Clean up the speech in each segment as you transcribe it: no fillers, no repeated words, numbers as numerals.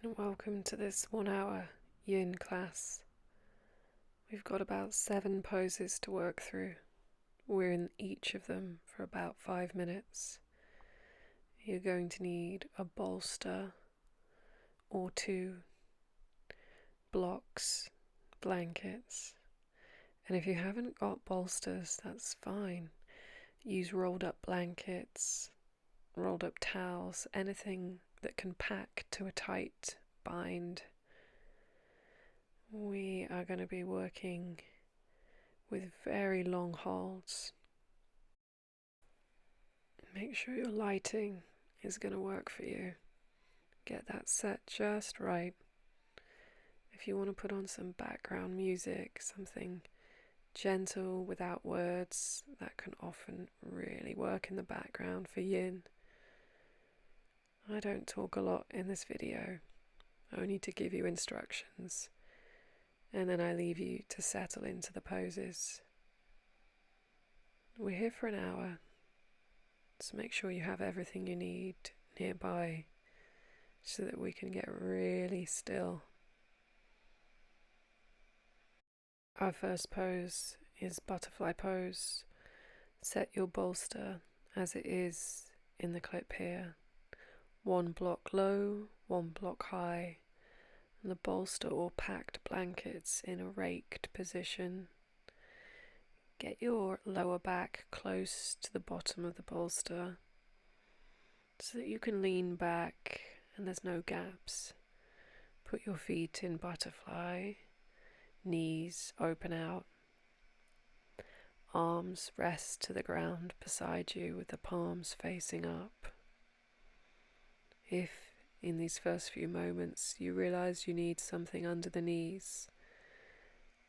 and welcome to this 1 hour yin class. We've got about 7 poses to work through. We're in each of them for about 5 minutes. You're going to need a bolster or 2, blocks, blankets, and if you haven't got bolsters, that's fine. Use rolled up blankets, rolled up towels, anything that can pack to a tight bind. We are going to be working with very long holds. Make sure your lighting is going to work for you. Get that set just right. If you want to put on some background music, something gentle without words, that can often really work in the background for yin. I don't talk a lot in this video, only to give you instructions, and then I leave you to settle into the poses. We're here for an hour, so make sure you have everything you need nearby so that we can get really still. Our first pose is butterfly pose. Set your bolster as it is in the clip here. 1 block low, 1 block high, and the bolster or packed blankets in a raked position. Get your lower back close to the bottom of the bolster so that you can lean back and there's no gaps. Put your feet in butterfly, knees open out, arms rest to the ground beside you with the palms facing up. If in these first few moments you realize you need something under the knees,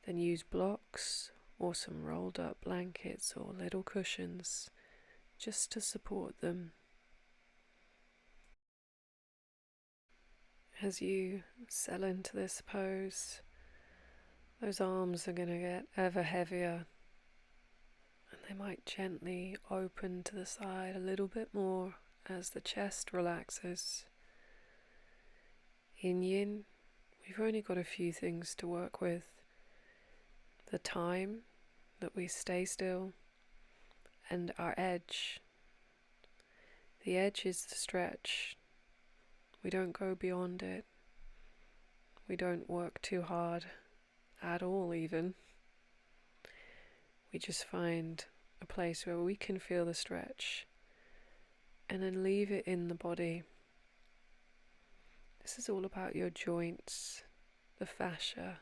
then use blocks or some rolled up blankets or little cushions just to support them. As you settle into this pose, those arms are going to get ever heavier, and they might gently open to the side a little bit more as the chest relaxes. In yin, we've only got a few things to work with. The time that we stay still and our edge. The edge is the stretch. We don't go beyond it. We don't work too hard at all even. We just find a place where we can feel the stretch and then leave it in the body. This is all about your joints, the fascia,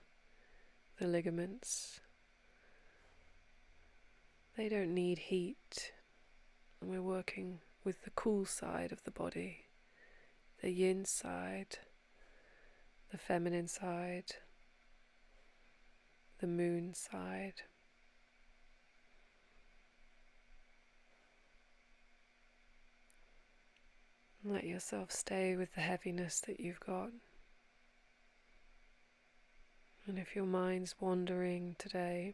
the ligaments. They don't need heat, and we're working with the cool side of the body, the yin side, the feminine side, the moon side. Let yourself stay with the heaviness that you've got. And if your mind's wandering today,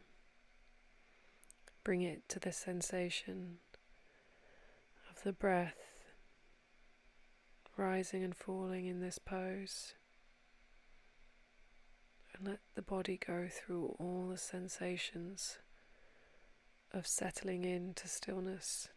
bring it to the sensation of the breath rising and falling in this pose. And let the body go through all the sensations of settling into stillness.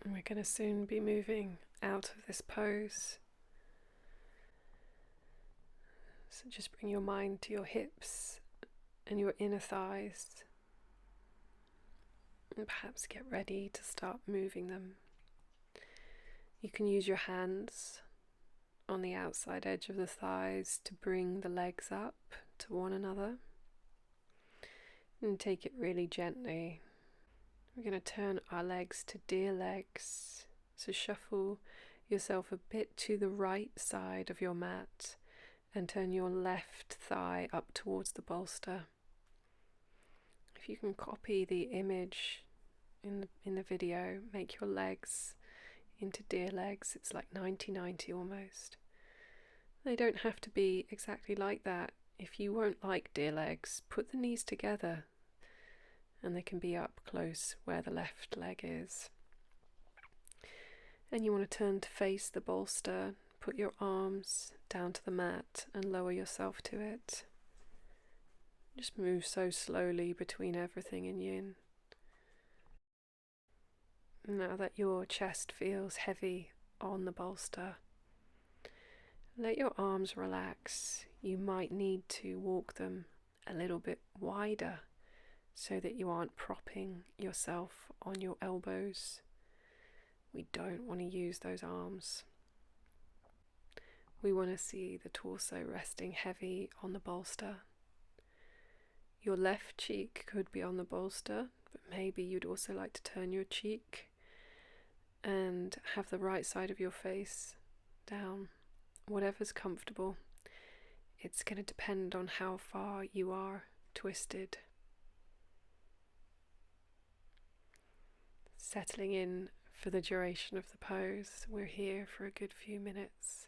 And we're going to soon be moving out of this pose. So just bring your mind to your hips and your inner thighs, and perhaps get ready to start moving them. You can use your hands on the outside edge of the thighs to bring the legs up to one another, and take it really gently. We're going to turn our legs to deer legs, so shuffle yourself a bit to the right side of your mat and turn your left thigh up towards the bolster. If you can copy the image in the video, make your legs into deer legs. It's like 90-90 almost. They don't have to be exactly like that. If you won't like deer legs, put the knees together and they can be up close where the left leg is. And you want to turn to face the bolster, put your arms down to the mat and lower yourself to it. Just move so slowly between everything in yin. Now that your chest feels heavy on the bolster, let your arms relax. You might need to walk them a little bit wider so that you aren't propping yourself on your elbows. We don't want to use those arms. We want to see the torso resting heavy on the bolster. Your left cheek could be on the bolster, but maybe you'd also like to turn your cheek and have the right side of your face down. Whatever's comfortable. It's going to depend on how far you are twisted. Settling in for the duration of the pose. We're here for a good few minutes.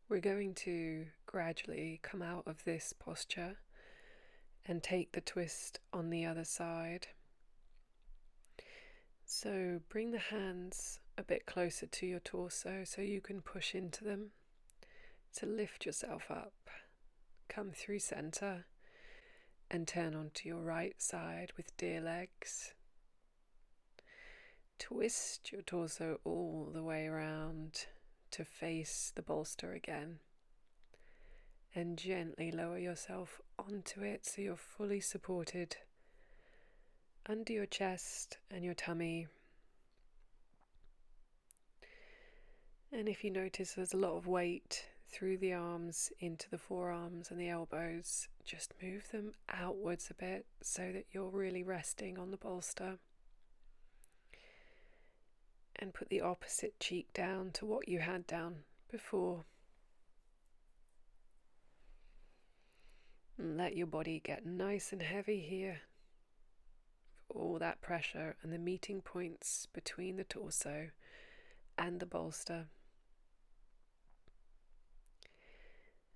We're going to gradually come out of this posture and take the twist on the other side. So bring the hands a bit closer to your torso so you can push into them to lift yourself up. Come through center and turn onto your right side with deer legs. Twist your torso all the way around to face the bolster again, and gently lower yourself onto it so you're fully supported under your chest and your tummy. And if you notice there's a lot of weight through the arms into the forearms and the elbows, just move them outwards a bit so that you're really resting on the bolster. And put the opposite cheek down to what you had down before. And let your body get nice and heavy here. All that pressure and the meeting points between the torso and the bolster.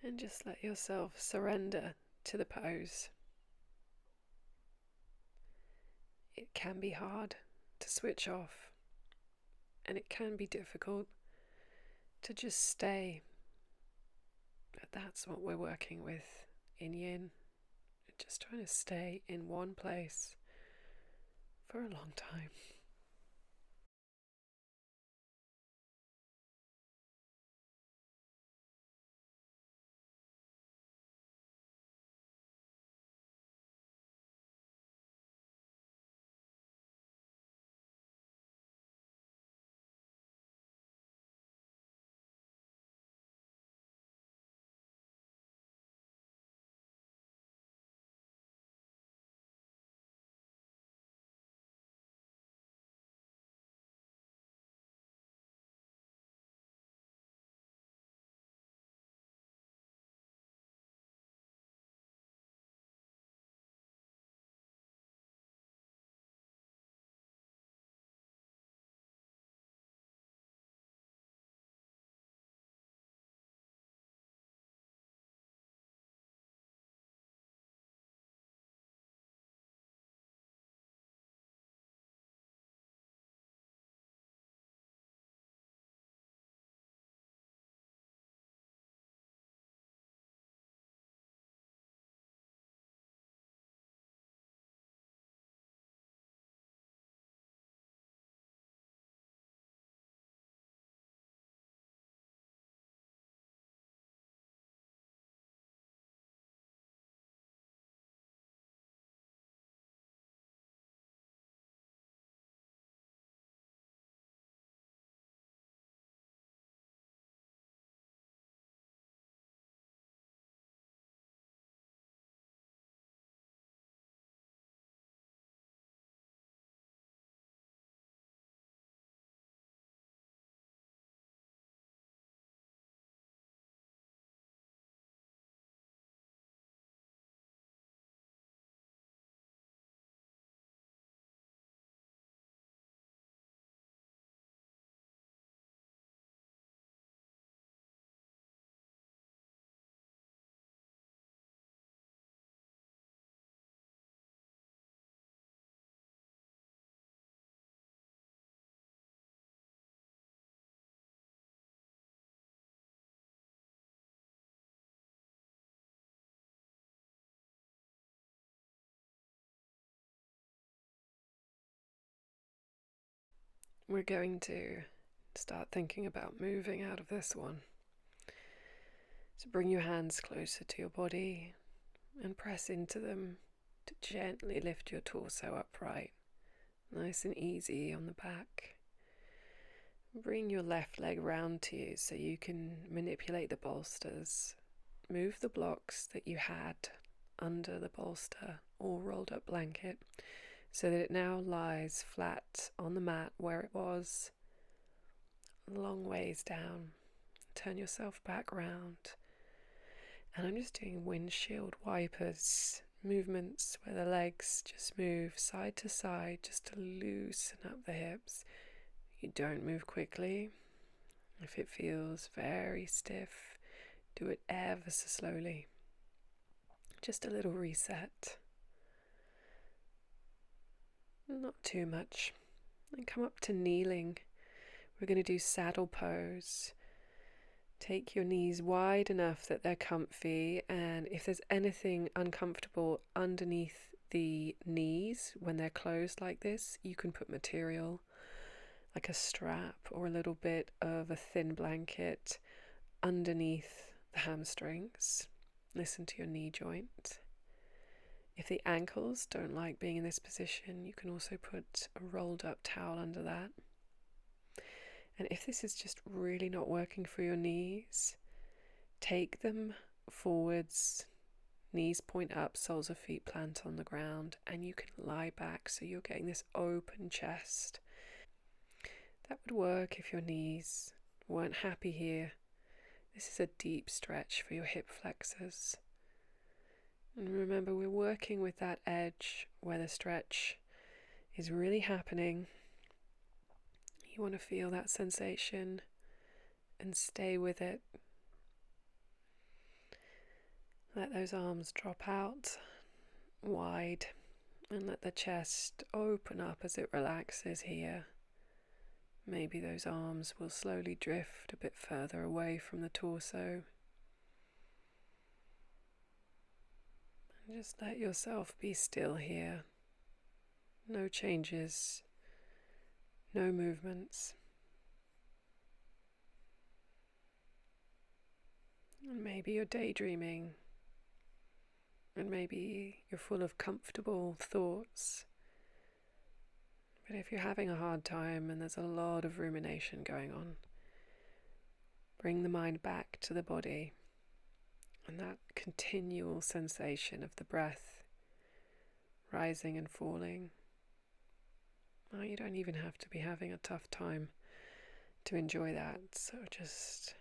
And just let yourself surrender to the pose. It can be hard to switch off, and it can be difficult to just stay. But that's what we're working with in yin. We're just trying to stay in one place for a long time. We're going to start thinking about moving out of this one. So bring your hands closer to your body and press into them to gently lift your torso upright, nice and easy on the back. Bring your left leg round to you so you can manipulate the bolsters. Move the blocks that you had under the bolster or rolled up blanket so that it now lies flat on the mat where it was, a long ways down. Turn yourself back round. And I'm just doing windshield wipers movements where the legs just move side to side just to loosen up the hips. You don't move quickly. If it feels very stiff, do it ever so slowly. Just a little reset. Not too much. And come up to kneeling. We're going to do saddle pose. Take your knees wide enough that they're comfy, and if there's anything uncomfortable underneath the knees when they're closed like this, you can put material like a strap or a little bit of a thin blanket underneath the hamstrings. Listen to your knee joint. If the ankles don't like being in this position, you can also put a rolled up towel under that. And if this is just really not working for your knees, take them forwards, knees point up, soles of feet plant on the ground, and you can lie back so you're getting this open chest. That would work if your knees weren't happy here. This is a deep stretch for your hip flexors. And remember, we're working with that edge where the stretch is really happening. You want to feel that sensation and stay with it. Let those arms drop out wide and let the chest open up as it relaxes here. Maybe those arms will slowly drift a bit further away from the torso. And just let yourself be still here. No changes, no movements. And maybe you're daydreaming, and maybe you're full of comfortable thoughts. But if you're having a hard time and there's a lot of rumination going on, bring the mind back to the body and that continual sensation of the breath rising and falling. Well, you don't even have to be having a tough time to enjoy that, so just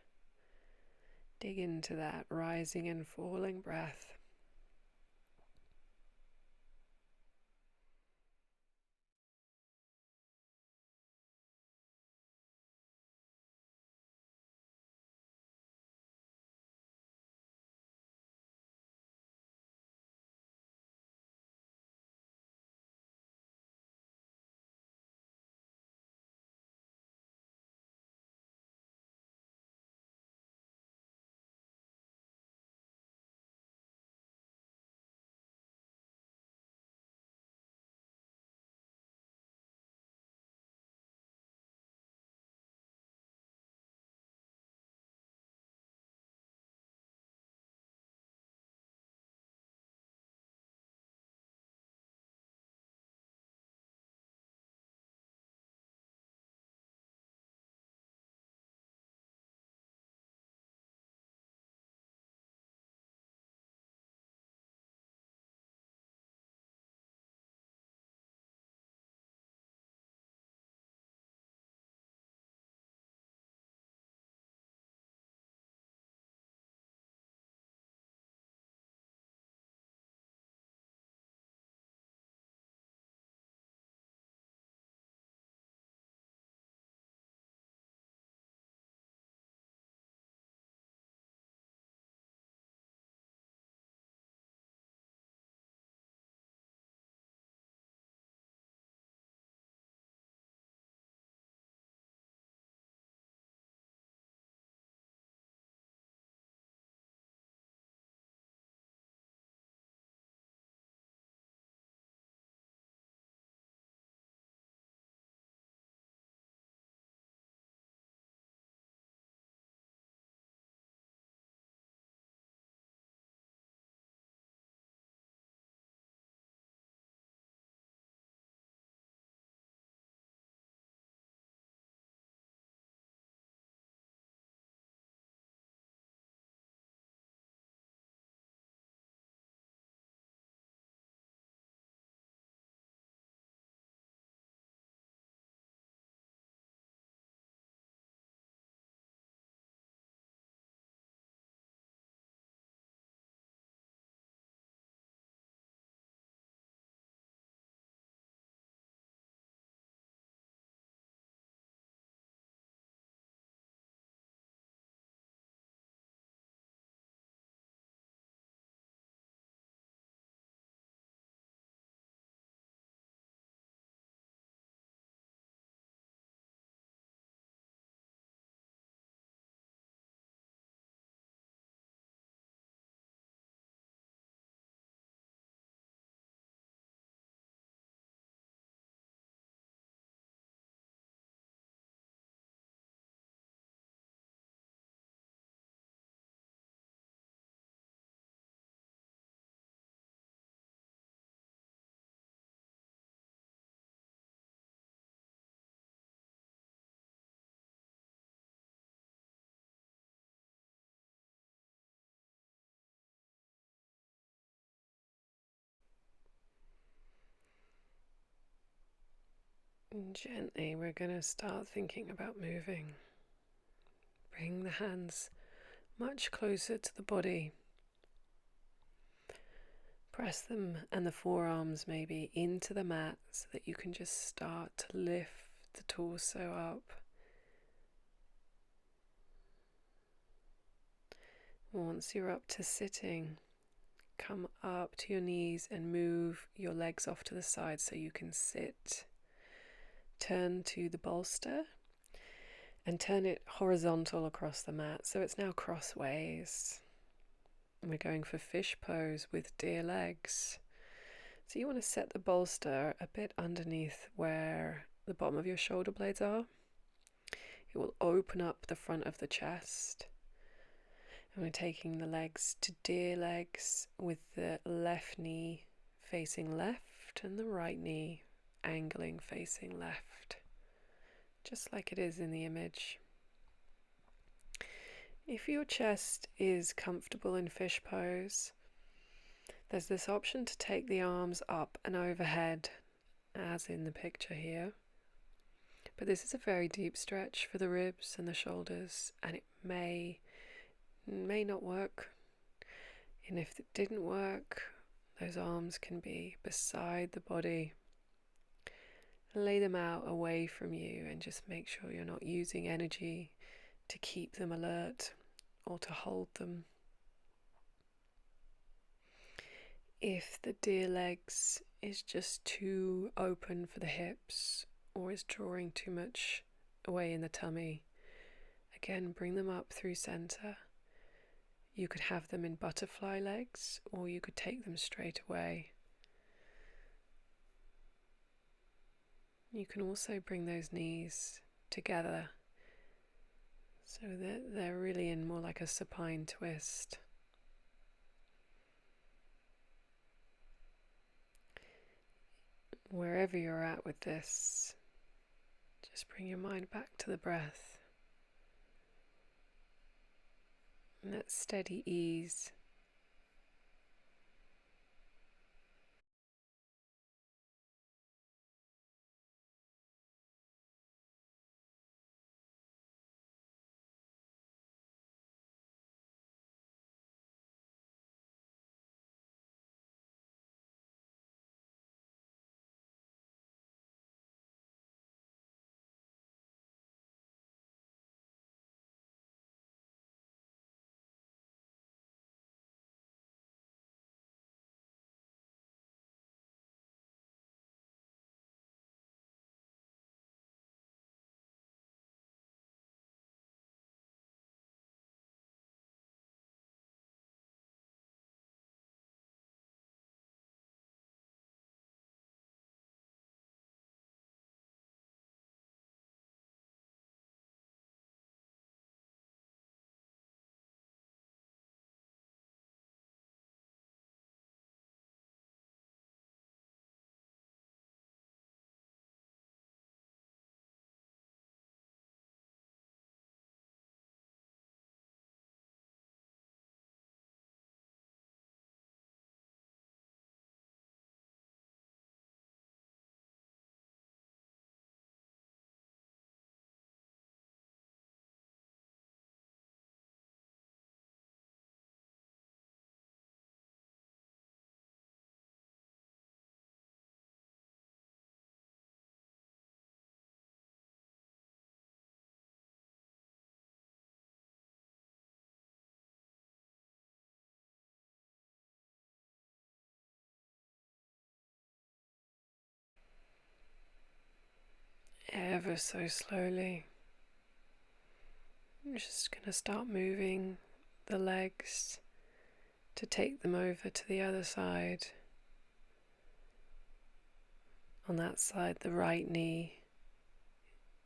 dig into that rising and falling breath. And gently, we're going to start thinking about moving. Bring the hands much closer to the body. Press them and the forearms maybe into the mat so that you can just start to lift the torso up. Once you're up to sitting, come up to your knees and move your legs off to the side so you can sit. Turn to the bolster and turn it horizontal across the mat so it's now crossways. We're going for fish pose with deer legs. So you want to set the bolster a bit underneath where the bottom of your shoulder blades are. It will open up the front of the chest. And we're taking the legs to deer legs with the left knee facing left and the right knee angling facing left, just like it is in the image. If your chest is comfortable in fish pose, there's this option to take the arms up and overhead, as in the picture here. But this is a very deep stretch for the ribs and the shoulders, and it may not work. And if it didn't work, those arms can be beside the body. Lay them out away from you and just make sure you're not using energy to keep them alert or to hold them. If the deer legs is just too open for the hips or is drawing too much away in the tummy, again, bring them up through center. You could have them in butterfly legs or you could take them straight away. You can also bring those knees together so that they're really in more like a supine twist. Wherever you're at with this, just bring your mind back to the breath. And that steady ease. Ever so slowly. I'm just going to start moving the legs to take them over to the other side. On that side, the right knee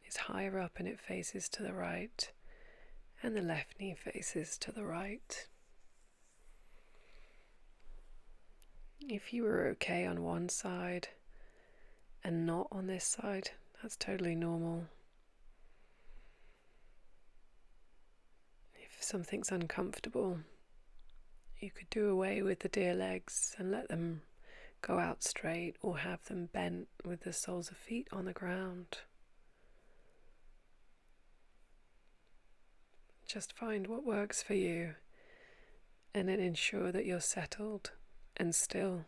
is higher up and it faces to the right, and the left knee faces to the right. If you were okay on one side and not on this side, that's totally normal. If something's uncomfortable, you could do away with the deer legs and let them go out straight or have them bent with the soles of feet on the ground. Just find what works for you and then ensure that you're settled and still.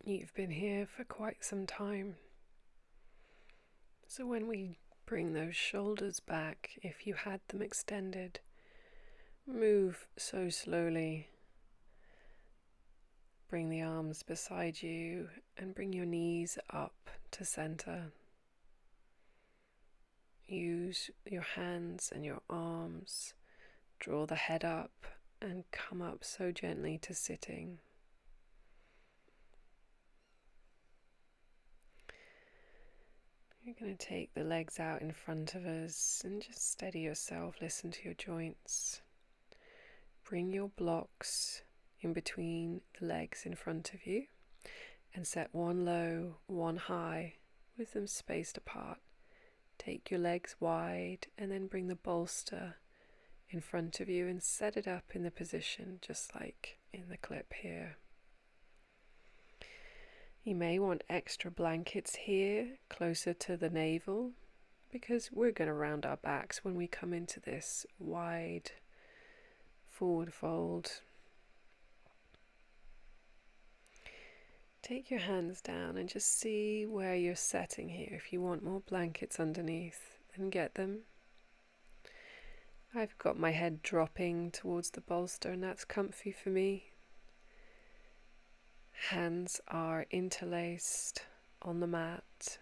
You've been here for quite some time. So when we bring those shoulders back, if you had them extended, move so slowly. Bring the arms beside you and bring your knees up to center. Use your hands and your arms. Draw the head up and come up so gently to sitting. You're going to take the legs out in front of us and just steady yourself, listen to your joints. Bring your blocks in between the legs in front of you and set one low, one high with them spaced apart. Take your legs wide and then bring the bolster in front of you and set it up in the position just like in the clip here. You may want extra blankets here, closer to the navel, because we're going to round our backs when we come into this wide forward fold. Take your hands down and just see where you're setting here. If you want more blankets underneath, then get them. I've got my head dropping towards the bolster, and that's comfy for me. Hands are interlaced on the mat,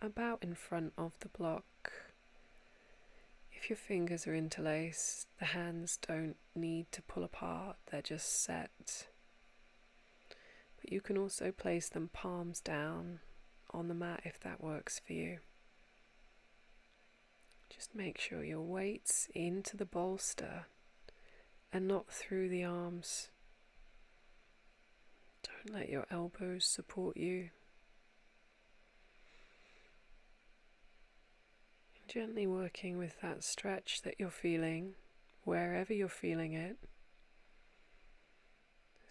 about in front of the block. If your fingers are interlaced, the hands don't need to pull apart, they're just set. But you can also place them palms down on the mat if that works for you. Just make sure your weight's into the bolster and not through the arms. Don't let your elbows support you. Gently working with that stretch that you're feeling, wherever you're feeling it.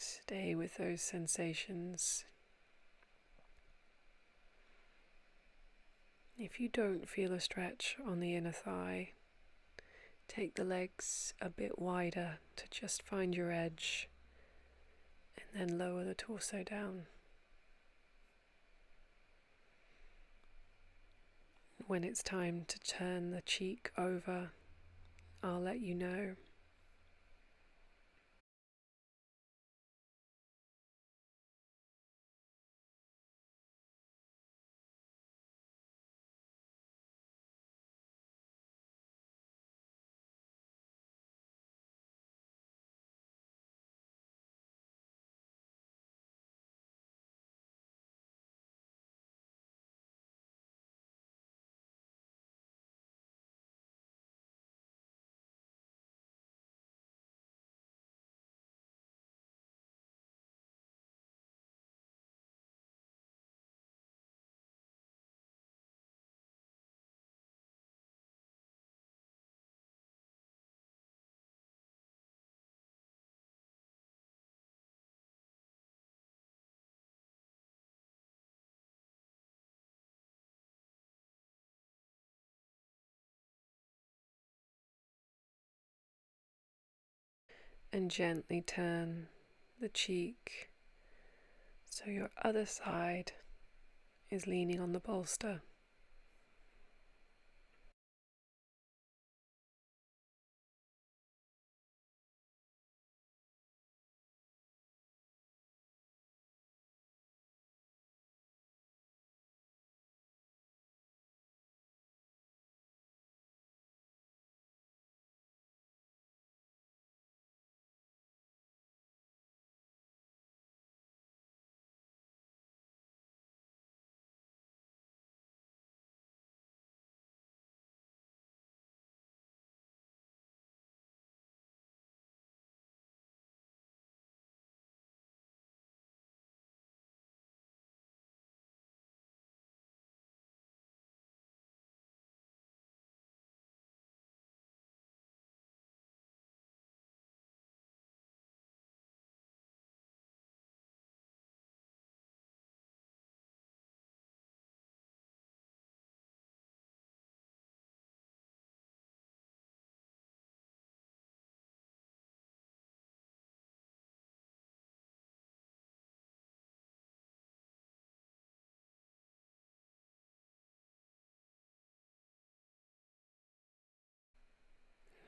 Stay with those sensations. If you don't feel a stretch on the inner thigh, take the legs a bit wider to just find your edge, and then lower the torso down. When it's time to turn the cheek over, I'll let you know. And gently turn the cheek so your other side is leaning on the bolster.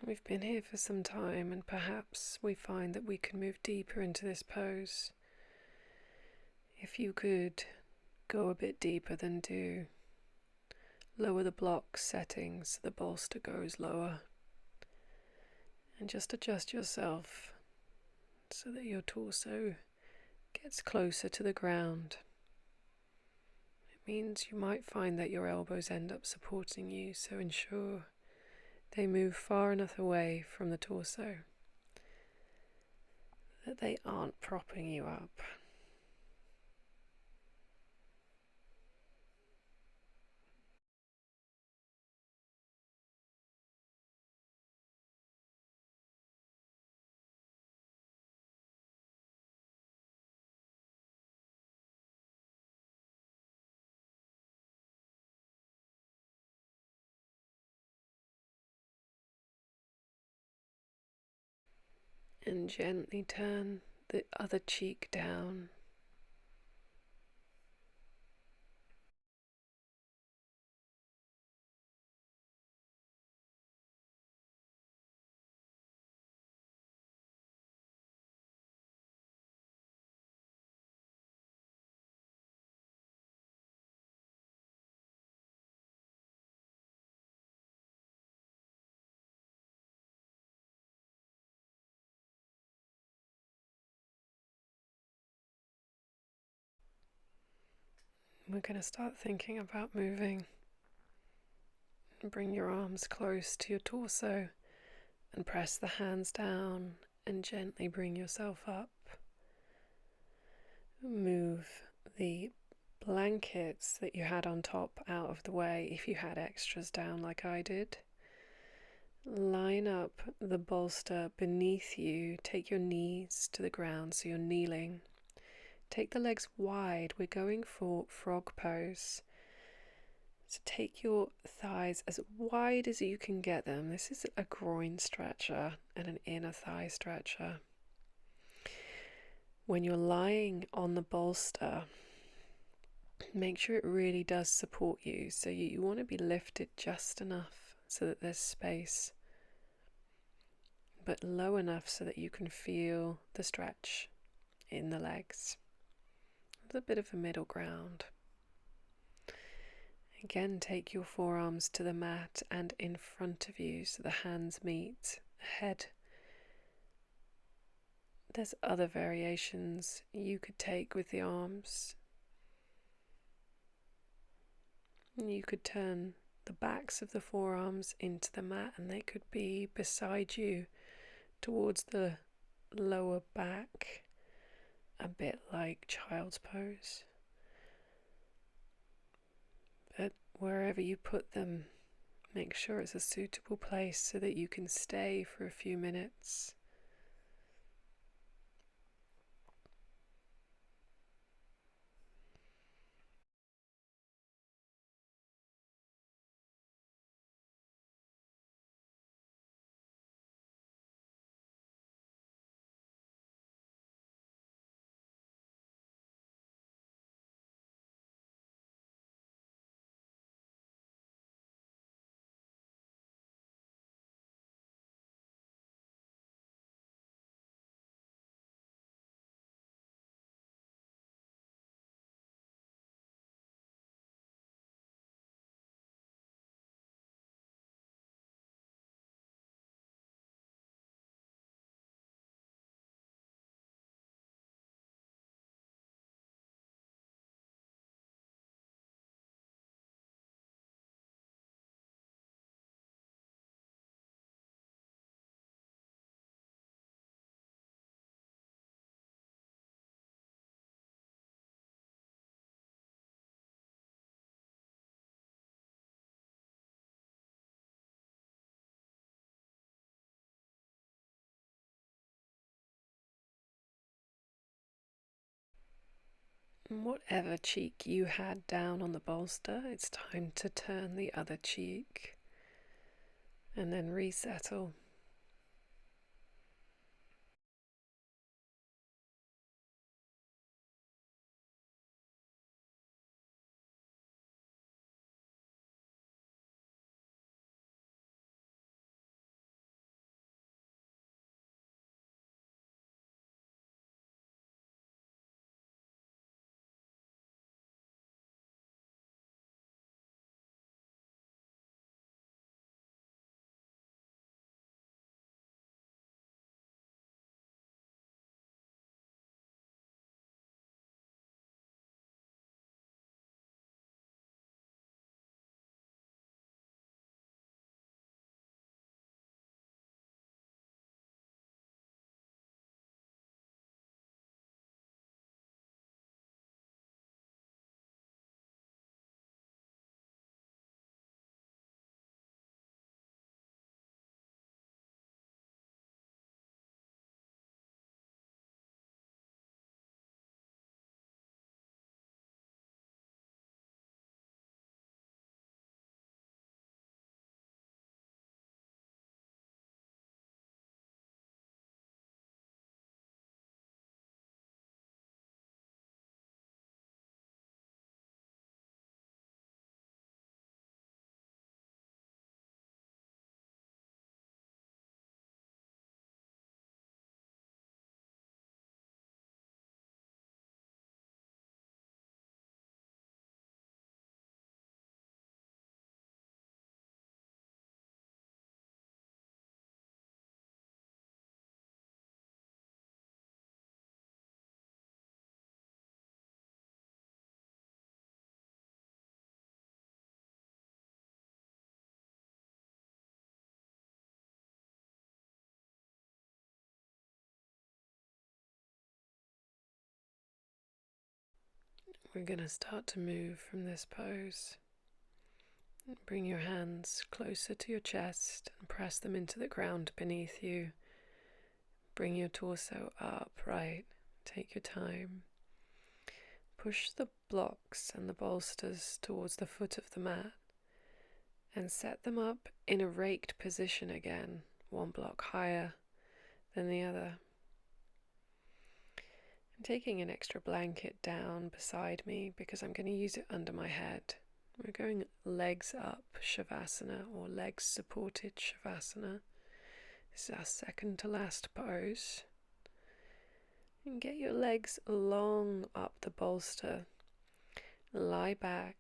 We've been here for some time, and perhaps we find that we can move deeper into this pose. If you could go a bit deeper, then do. Lower the block settings so the bolster goes lower, and just adjust yourself so that your torso gets closer to the ground. It means you might find that your elbows end up supporting you, so ensure they move far enough away from the torso that they aren't propping you up. And gently turn the other cheek down. We're going to start thinking about moving. Bring your arms close to your torso and press the hands down and gently bring yourself up. Move the blankets that you had on top out of the way if you had extras down like I did. Line up the bolster beneath you. Take your knees to the ground so you're kneeling. Take the legs wide. We're going for frog pose. So take your thighs as wide as you can get them. This is a groin stretcher and an inner thigh stretcher. When you're lying on the bolster, make sure it really does support you. So you want to be lifted just enough so that there's space, but low enough so that you can feel the stretch in the legs. It's a bit of a middle ground. Again, take your forearms to the mat and in front of you so the hands meet head. There's other variations you could take with the arms. You could turn the backs of the forearms into the mat and they could be beside you towards the lower back, a bit like child's pose. But wherever you put them, make sure it's a suitable place so that you can stay for a few minutes. Whatever cheek you had down on the bolster, it's time to turn the other cheek and then resettle. We're going to start to move from this pose. Bring your hands closer to your chest and press them into the ground beneath you. Bring your torso upright. Take your time. Push the blocks and the bolsters towards the foot of the mat and set them up in a raked position again, one block higher than the other. I'm taking an extra blanket down beside me because I'm going to use it under my head. We're going legs up shavasana, or legs supported shavasana. This is our second to last pose. And get your legs long up the bolster. Lie back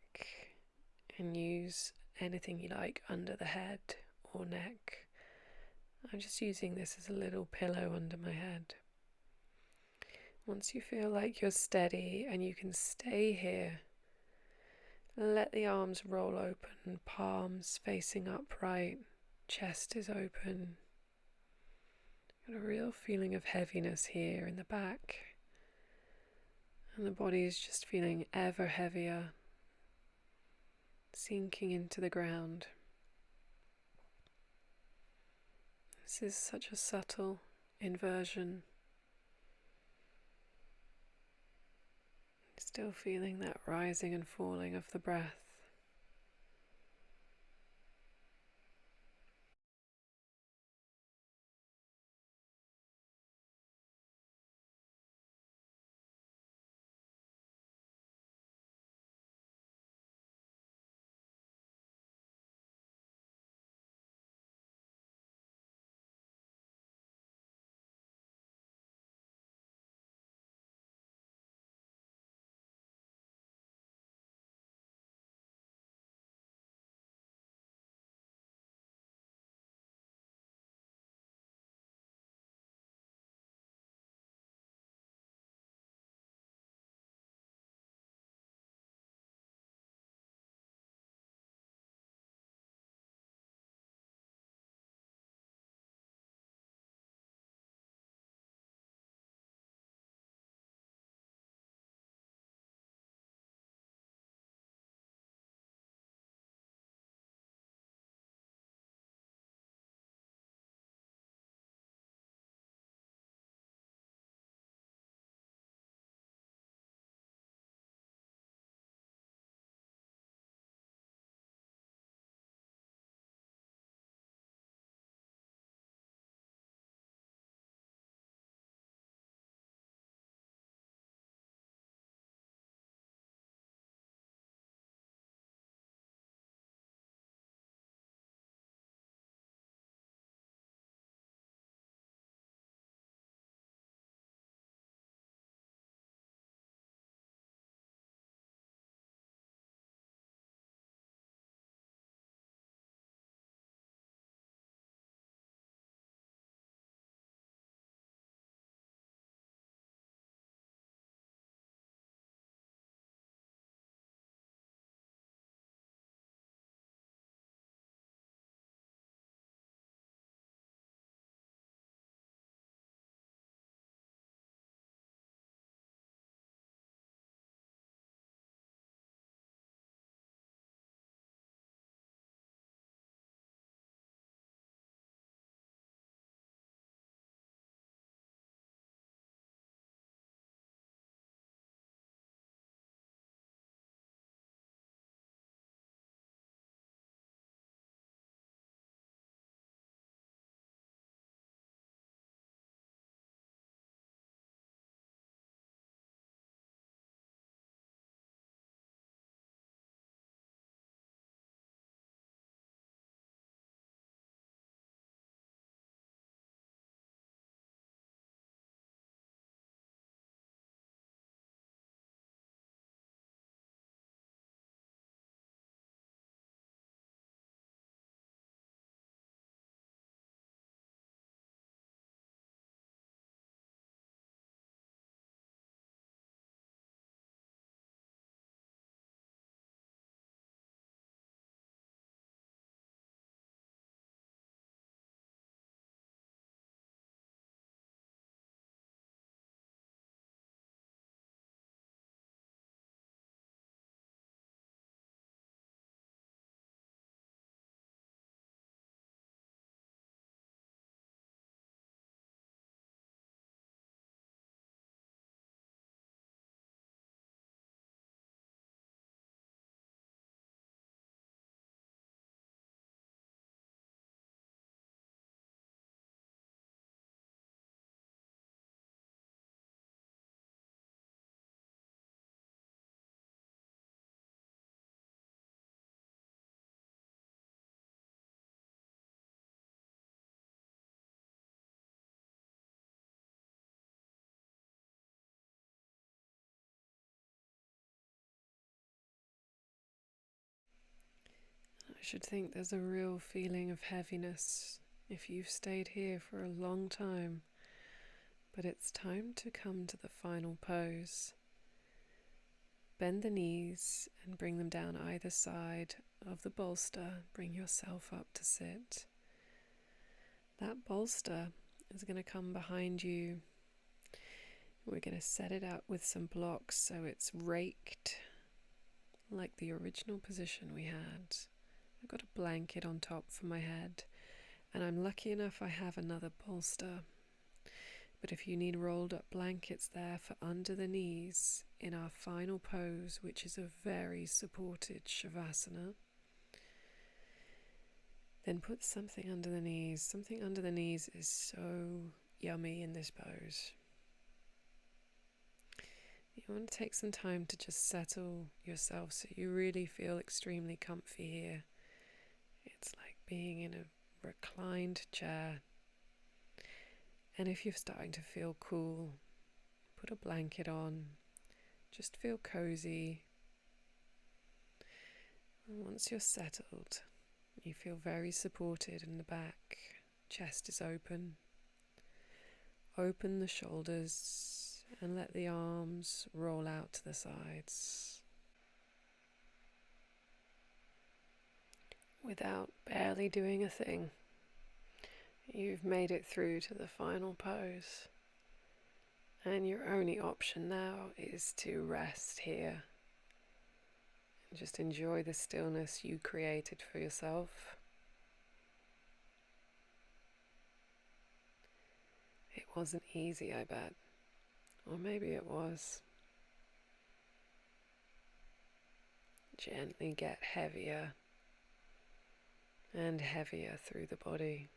and use anything you like under the head or neck. I'm just using this as a little pillow under my head. Once you feel like you're steady and you can stay here, let the arms roll open, palms facing upright, chest is open. Got a real feeling of heaviness here in the back, and the body is just feeling ever heavier, sinking into the ground. This is such a subtle inversion. Still feeling that rising and falling of the breath. should think there's a real feeling of heaviness if you've stayed here for a long time, but it's time to come to the final pose. Bend the knees and bring them down either side of the bolster. Bring yourself up to sit. That bolster is going to come behind you. We're going to set it up with some blocks so it's raked like the original position we had. I've got a blanket on top for my head, and I'm lucky enough I have another bolster. But if you need rolled up blankets there for under the knees in our final pose, which is a very supported shavasana, then put something under the knees. Something under the knees is so yummy in this pose. You want to take some time to just settle yourself so you really feel extremely comfy here. It's like being in a reclined chair. And if you're starting to feel cool, put a blanket on. Just feel cozy. And once you're settled, you feel very supported in the back. Chest is open. Open the shoulders and let the arms roll out to the sides. Without barely doing a thing, you've made it through to the final pose. And your only option now is to rest here. And just enjoy the stillness you created for yourself. It wasn't easy, I bet. Or maybe it was. Gently get heavier and heavier through the body.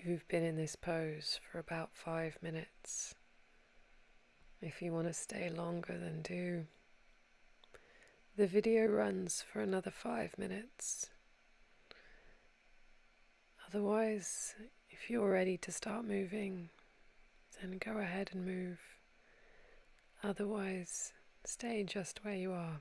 You've been in this pose for about 5 minutes. If you want to stay longer, then do. The video runs for another 5 minutes. Otherwise, if you're ready to start moving, then go ahead and move. Otherwise, stay just where you are.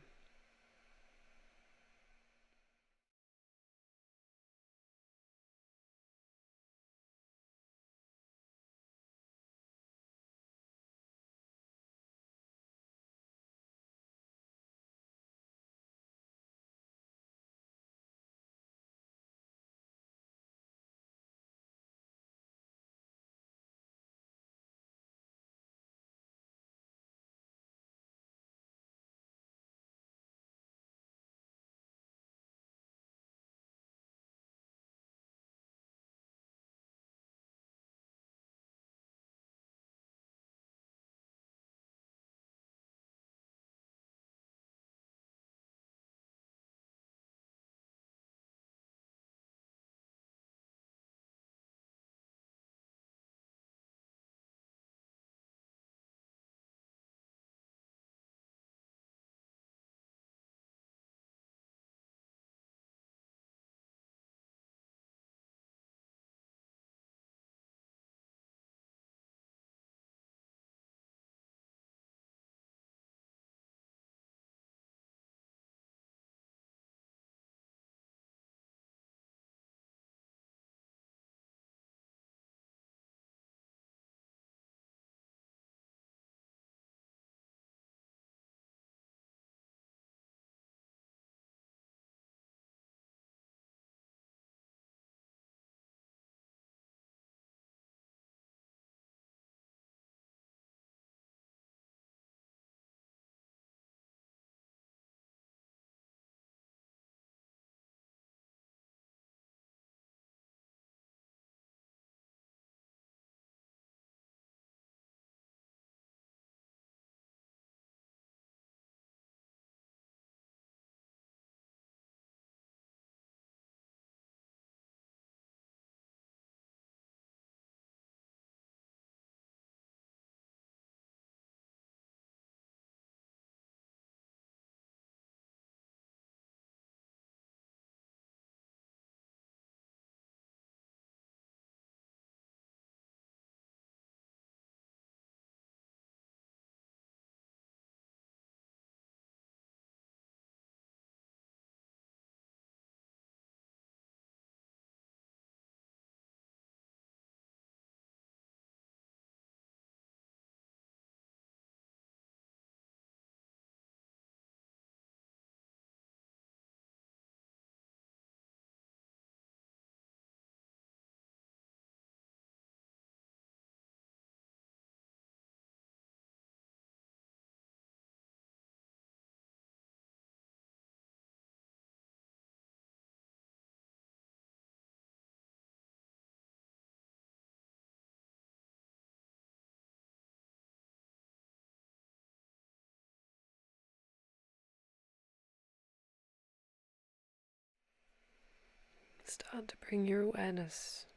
Start to bring your awareness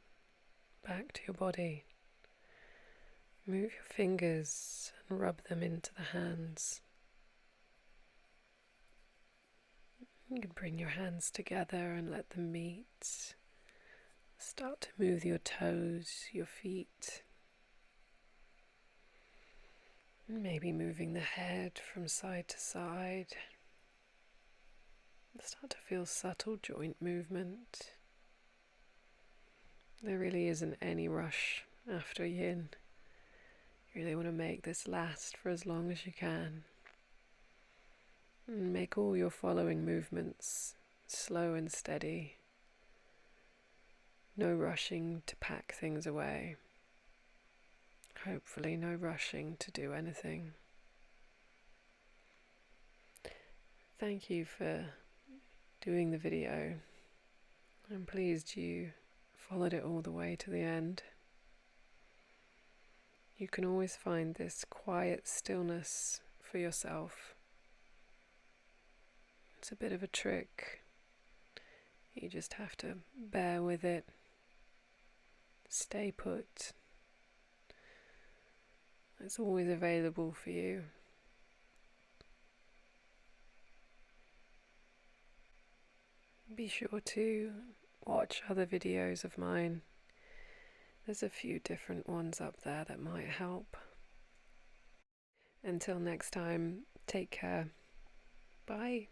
back to your body. Move your fingers and rub them into the hands. You can bring your hands together and let them meet. Start to move your toes, your feet. Maybe moving the head from side to side. Start to feel subtle joint movement. There really isn't any rush after yin. You really want to make this last for as long as you can. And make all your following movements slow and steady. No rushing to pack things away. Hopefully no rushing to do anything. Thank you for doing the video. I'm pleased you followed it all the way to the end. You can always find this quiet stillness for yourself. It's a bit of a trick. You just have to bear with it. stay put. It's always available for you. Be sure to watch other videos of mine. There's a few different ones up there that might help. Until next time, take care. Bye.